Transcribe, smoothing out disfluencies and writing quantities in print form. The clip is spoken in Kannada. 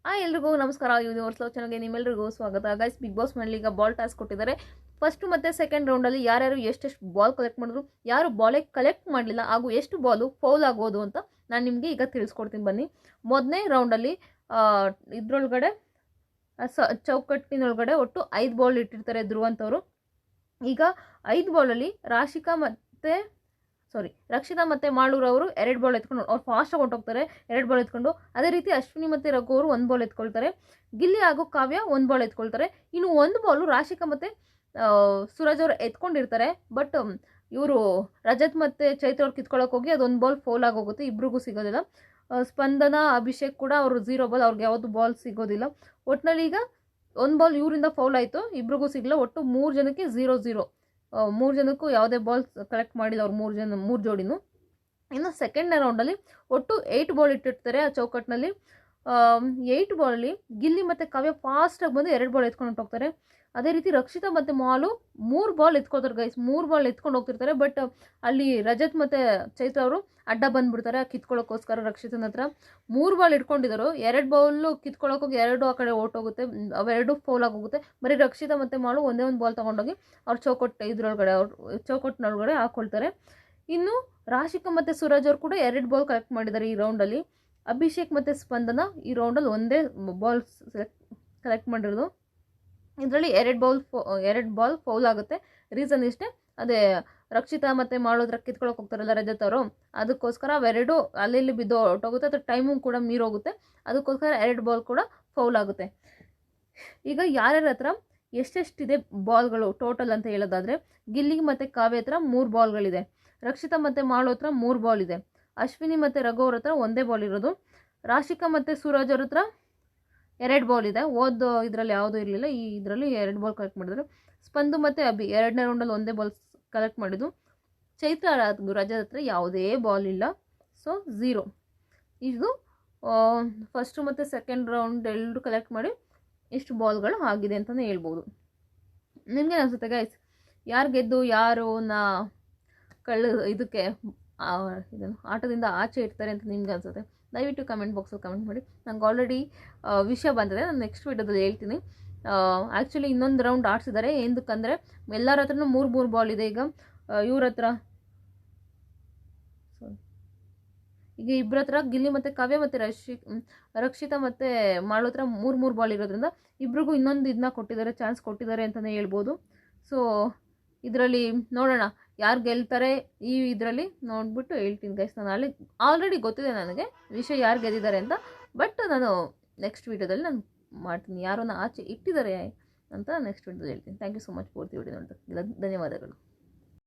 ಎಲ್ರಿಗೂ ನಮಸ್ಕಾರ. ಯೂನಿವರ್ಸ್ ಲವ್ ಚಾನಲ್ಗೆ ನಿಮ್ಮೆಲ್ಲರಿಗೂ ಸ್ವಾಗತ. ಗೈಸ್, ಬಿಗ್ ಬಾಸ್ ಮನೇಲಿ ಈಗ ಬಾಲ್ ಟಾಸ್ಕ್ ಕೊಟ್ಟಿದ್ದಾರೆ. ಫಸ್ಟ್ ಮತ್ತೆ ಸೆಕೆಂಡ್ ರೌಂಡಲ್ಲಿ ಯಾರ್ಯಾರು ಎಷ್ಟೆಷ್ಟು ಬಾಲ್ ಕಲೆಕ್ಟ್ ಮಾಡಿದ್ರು, ಯಾರು ಬಾಲೇ ಕಲೆಕ್ಟ್ ಮಾಡಲಿಲ್ಲ ಹಾಗೂ ಎಷ್ಟು ಬಾಲು ಫೌಲ್ ಆಗ್ಬೋದು ಅಂತ ನಾನು ನಿಮಗೆ ಈಗ ತಿಳಿಸ್ಕೊಡ್ತೀನಿ ಬನ್ನಿ. ಮೊದಲನೇ ರೌಂಡಲ್ಲಿ ಇದ್ರೊಳಗಡೆ ಚೌಕಟ್ಟಿನೊಳಗಡೆ ಒಟ್ಟು 5 ಬಾಲ್ ಇಟ್ಟಿರ್ತಾರೆ ಧ್ರುವಂತವರು. ಈಗ 5 ಬಾಲಲ್ಲಿ ರಕ್ಷಿತಾ ಮತ್ತೆ ಮಾಳೂರು ಅವರು 2 ಬಾಲ್ ಎತ್ಕೊಂಡು ಅವ್ರು ಫಾಸ್ಟಾಗಿ ಹೊಂಟೋಗ್ತಾರೆ, 2 ಬಾಲ್ ಎತ್ಕೊಂಡು. ಅದೇ ರೀತಿ ಅಶ್ವಿನಿ ಮತ್ತೆ ರಘು ಅವರು 1 ಬಾಲ್ ಎತ್ಕೊಳ್ತಾರೆ. ಗಿಲ್ಲಿ ಹಾಗೂ ಕಾವ್ಯ 1 ಬಾಲ್ ಎತ್ಕೊಳ್ತಾರೆ. ಇನ್ನು 1 ಬಾಲು ರಾಶಿಕಾ ಮತ್ತೆ ಸೂರಜ್ ಅವರು ಎತ್ಕೊಂಡಿರ್ತಾರೆ. ಬಟ್ ಇವರು ರಜತ್ ಮತ್ತೆ ಚೈತ್ರ ಅವ್ರು ಕಿತ್ಕೊಳ್ಳೋಕೆ ಹೋಗಿ ಅದೊಂದು ಬಾಲ್ ಫೌಲ್ ಆಗೋಗುತ್ತೆ, ಇಬ್ರಿಗೂ ಸಿಗೋದಿಲ್ಲ. ಸ್ಪಂದನ ಅಭಿಷೇಕ್ ಕೂಡ ಅವರು 0 ಬಾಲ್, ಅವ್ರಿಗೆ ಯಾವುದು ಬಾಲ್ ಸಿಗೋದಿಲ್ಲ. ಒಟ್ಟಿನಲ್ಲಿ ಈಗ 1 ಬಾಲ್ ಇವರಿಂದ ಫೌಲ್ ಆಯಿತು, ಇಬ್ರಿಗೂ ಸಿಗಲ್ಲ. ಒಟ್ಟು 3 ಜನಕ್ಕೆ 0-0. 3 ಜನಕ್ಕೂ ಯಾವುದೇ ಬಾಲ್ ಕಲೆಕ್ಟ್ ಮಾಡಿಲ್ಲ ಅವ್ರು 3 ಜೋಡಿನೂ. ಇನ್ನು ಸೆಕೆಂಡ್ನೇ ರೌಂಡಲ್ಲಿ ಒಟ್ಟು 8 ಬಾಲ್ ಇಟ್ಟಿರ್ತಾರೆ ಆ ಚೌಕಟ್ಟಿನಲ್ಲಿ. 8 ಬಾಲಲ್ಲಿ ಗಿಲ್ಲಿ ಮತ್ತು ಕಾವ್ಯ ಫಾಸ್ಟಾಗಿ ಬಂದು 2 ಬಾಲ್ ಎತ್ಕೊಂಡು ಹೋಗ್ತಾರೆ. ಅದೇ ರೀತಿ ರಕ್ಷಿತಾ ಮತ್ತು ಮಾಲು 3 ಬಾಲ್ ಎತ್ಕೊಳ್ತಾರೆ ಗೈಸ್. 3 ಬಾಲ್ ಎತ್ಕೊಂಡು ಹೋಗ್ತಿರ್ತಾರೆ. ಬಟ್ ಅಲ್ಲಿ ರಜತ್ ಮತ್ತು ಚೈತ್ರ ಅವರು ಅಡ್ಡ ಬಂದುಬಿಡ್ತಾರೆ ಕಿತ್ಕೊಳ್ಳೋಕ್ಕೋಸ್ಕರ ರಕ್ಷಿತನ ಹತ್ರ. 3 ಬಾಲ್ ಇಟ್ಕೊಂಡಿದ್ದರು, 2 ಬಾಲು ಕಿತ್ಕೊಳ್ಳೋಕೋಗಿ 2 ಆ ಕಡೆ ಓಟೋಗುತ್ತೆ, ಅವೆರಡು ಫೌಲ್ ಆಗೋಗುತ್ತೆ. ಬರೀ ರಕ್ಷಿತಾ ಮತ್ತು ಮಾಲು ಒಂದೇ ಒಂದು ಬಾಲ್ ತೊಗೊಂಡೋಗಿ ಅವ್ರ ಚೌಕಟ್ಟಿನೊಳಗಡೆ ಹಾಕ್ಕೊಳ್ತಾರೆ. ಇನ್ನು ರಾಶಿಕಾ ಮತ್ತು ಸೂರಜ್ ಅವರು ಕೂಡ 2 ಬಾಲ್ ಕಲೆಕ್ಟ್ ಮಾಡಿದ್ದಾರೆ ಈ ರೌಂಡಲ್ಲಿ. ಅಭಿಷೇಕ್ ಮತ್ತು ಸ್ಪಂದನ ಈ ರೌಂಡಲ್ಲಿ ಒಂದೇ ಬಾಲ್ ಕಲೆಕ್ಟ್ ಮಾಡಿರೋದು. ಇದರಲ್ಲಿ 2 ಬಾಲ್ ಫೌಲ್ ಆಗುತ್ತೆ. ರೀಸನ್ ಇಷ್ಟೇ, ಅದೇ ರಕ್ಷಿತಾ ಮತ್ತು ಮಾಡೋದ್ರ ಕಿತ್ಕೊಳ್ಳೋಕೆ ಹೋಗ್ತಾರಲ್ಲ ರಜತ್ ಅವರು, ಅದಕ್ಕೋಸ್ಕರ ಅವೆರಡು ಅಲ್ಲಿ ಬಿದ್ದು ಹೊರಟೋಗುತ್ತೆ. ಅದು ಟೈಮು ಕೂಡ ಮೀರೋಗುತ್ತೆ, ಅದಕ್ಕೋಸ್ಕರ 2 ಬಾಲ್ ಕೂಡ ಫೌಲ್ ಆಗುತ್ತೆ. ಈಗ ಯಾರ್ಯಾರ ಹತ್ರ ಎಷ್ಟೆಷ್ಟಿದೆ ಬಾಲ್ಗಳು ಟೋಟಲ್ ಅಂತ ಹೇಳೋದಾದರೆ, ಗಿಲ್ಲಿ ಮತ್ತು ಕಾವ್ಯ ಹತ್ರ 3 ಬಾಲ್ಗಳಿದೆ, ರಕ್ಷಿತಾ ಮತ್ತು ಮಾಳು ಹತ್ರ 3 ಬಾಲ್ ಇದೆ, ಅಶ್ವಿನಿ ಮತ್ತು ರಘು ಅವ್ರ ಹತ್ರ ಒಂದೇ ಬಾಲ್ ಇರೋದು, ರಾಶಿಕಾ ಮತ್ತು ಸೂರಜ್ ಅವ್ರ ಹತ್ರ 2 ಬಾಲ್ ಇದೆ. ಇದರಲ್ಲಿ ಯಾವುದೂ ಇರಲಿಲ್ಲ, ಈ ಇದರಲ್ಲಿ 2 ಬಾಲ್ ಕಲೆಕ್ಟ್ ಮಾಡಿದ್ರು. ಸ್ಪಂದು ಮತ್ತು ಅಭಿ 2ನೇ ರೌಂಡಲ್ಲಿ ಒಂದೇ ಬಾಲ್ ಕಲೆಕ್ಟ್ ಮಾಡಿದ್ದು. ಚೈತ್ರ ರಜತ್ ಹತ್ರ ಯಾವುದೇ ಬಾಲ್ ಇಲ್ಲ, ಸೊ 0. ಇದು ಫಸ್ಟು ಮತ್ತು ಸೆಕೆಂಡ್ ರೌಂಡ್ ಎಲ್ಲರೂ ಕಲೆಕ್ಟ್ ಮಾಡಿ ಇಷ್ಟು ಬಾಲ್ಗಳು ಆಗಿದೆ ಅಂತಲೇ ಹೇಳ್ಬೋದು. ನಿಮ್ಗೇನು ಅನಿಸುತ್ತೆ ಗೈಸ್? ಯಾರು ಗೆದ್ದು ಯಾರು ಇದಕ್ಕೆ ಇದನ್ನು ಆಟದಿಂದ ಆಚೆ ಇರ್ತಾರೆ ಅಂತ ನಿಮ್ಗೆ ಅನಿಸುತ್ತೆ? ದಯವಿಟ್ಟು ಕಮೆಂಟ್ ಬಾಕ್ಸಲ್ಲಿ ಕಮೆಂಟ್ ಮಾಡಿ. ನಂಗೆ ಆಲ್ರೆಡಿ ವಿಷಯ ಬಂದಿದೆ, ನಾನು ನೆಕ್ಸ್ಟ್ ವೀಡಿಯೋದಲ್ಲಿ ಹೇಳ್ತೀನಿ. ಆ್ಯಕ್ಚುಲಿ ಇನ್ನೊಂದು ರೌಂಡ್ ಆಡಿಸಿದ್ದಾರೆ. ಏನಕ್ಕಂದರೆ ಎಲ್ಲರ ಹತ್ರನೂ 3 ಬಾಲ್ ಇದೆ. ಈಗ ಇವ್ರ ಹತ್ರ ಈಗ ಇಬ್ಬರ ಹತ್ರ ಗಿಲ್ಲಿ ಮತ್ತು ಕಾವ್ಯ ಮತ್ತು ರಕ್ಷಿತಾ ಮತ್ತು ಮಾಳು ಹತ್ರ 3 ಬಾಲ್ ಇರೋದ್ರಿಂದ ಇಬ್ರಿಗೂ ಇನ್ನೊಂದು ಇದನ್ನ ಕೊಟ್ಟಿದ್ದಾರೆ, ಚಾನ್ಸ್ ಕೊಟ್ಟಿದ್ದಾರೆ ಅಂತಲೇ ಹೇಳ್ಬೋದು. ಸೊ ಇದರಲ್ಲಿ ನೋಡೋಣ ಯಾರು ಗೆಲ್ತಾರೆ. ಈ ಇದರಲ್ಲಿ ನೋಡ್ಬಿಟ್ಟು ಹೇಳ್ತೀನಿ ಗೈಸ್. ನಾನು ಆಲ್ರೆಡಿ ಗೊತ್ತಿದೆ ನನಗೆ ವಿಷಯ ಯಾರು ಗೆದ್ದಿದ್ದಾರೆ ಅಂತ. ಬಟ್ ನಾನು ನೆಕ್ಸ್ಟ್ ವೀಡಿಯೋದಲ್ಲಿ ನಾನು ಮಾಡ್ತೀನಿ, ಯಾರನ್ನ ಆಚೆ ಇಟ್ಟಿದ್ದಾರೆ ಅಂತ ನೆಕ್ಸ್ಟ್ ವೀಡಿಯೋದಲ್ಲಿ ಹೇಳ್ತೀನಿ. ಥ್ಯಾಂಕ್ ಯು ಸೊ ಮಚ್ ಪೂರ್ತಿ ವಿಡಿಯೋ ನೋಡೋದಕ್ಕೆ. ಧನ್ಯವಾದಗಳು.